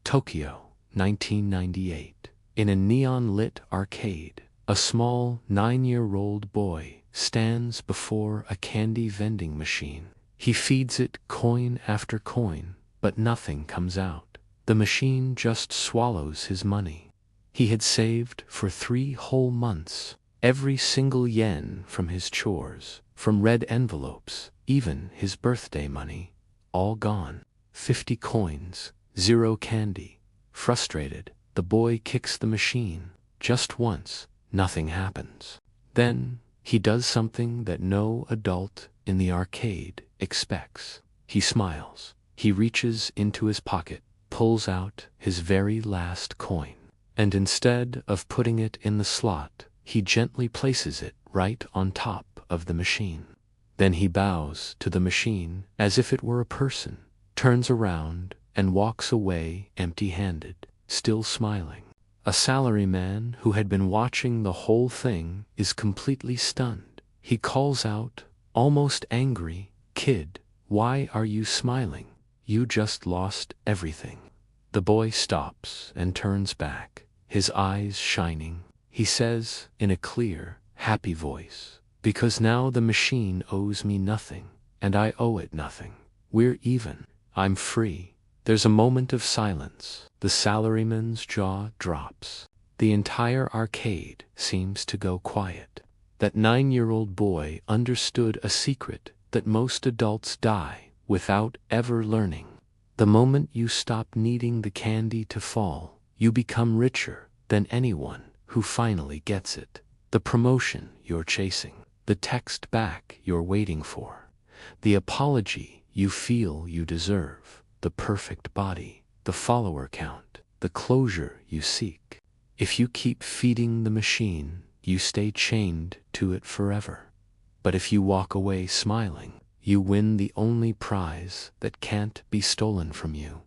Tokyo, 1998. In a neon-lit arcade, a small 9-year-old boy stands before a candy vending machine. He feeds it coin after coin, but nothing comes out. The machine just swallows his money. He had saved for 3 whole months. Every single yen from his chores, from red envelopes, even his birthday money, all gone. 50 coins, 0 candy. Frustrated, the boy kicks the machine. Just once, nothing happens. Then, he does something that no adult in the arcade expects. He smiles. He reaches into his pocket, pulls out his very last coin, and instead of putting it in the slot, he gently places it right on top of the machine. Then he bows to the machine as if it were a person, turns around, and walks away empty-handed, still smiling. A salaryman who had been watching the whole thing is completely stunned. He calls out, almost angry, "Kid, why are you smiling? You just lost everything." The boy stops and turns back, his eyes shining. He says, in a clear, happy voice, "Because now the machine owes me nothing, and I owe it nothing. We're even. I'm free." There's a moment of silence. The salaryman's jaw drops. The entire arcade seems to go quiet. That 9-year-old boy understood a secret that most adults die without ever learning. The moment you stop needing the candy to fall, you become richer than anyone who finally gets it. The promotion you're chasing, the text back you're waiting for, the apology you feel you deserve, the perfect body, the follower count, the closure you seek. If you keep feeding the machine, you stay chained to it forever. But if you walk away smiling, you win the only prize that can't be stolen from you.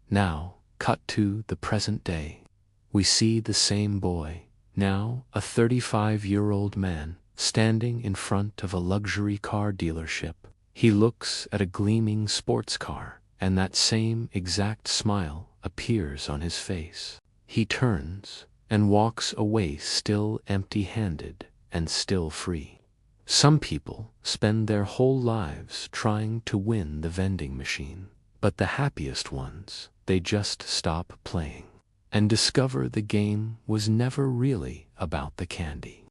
Now, cut to the present day. We see the same boy, now a 35-year-old man, standing in front of a luxury car dealership. He looks at a gleaming sports car, and that same exact smile appears on his face. He turns and walks away, still empty-handed and still free. Some people spend their whole lives trying to win the vending machine, but the happiest ones, they just stop playing and discover the game was never really about the candy.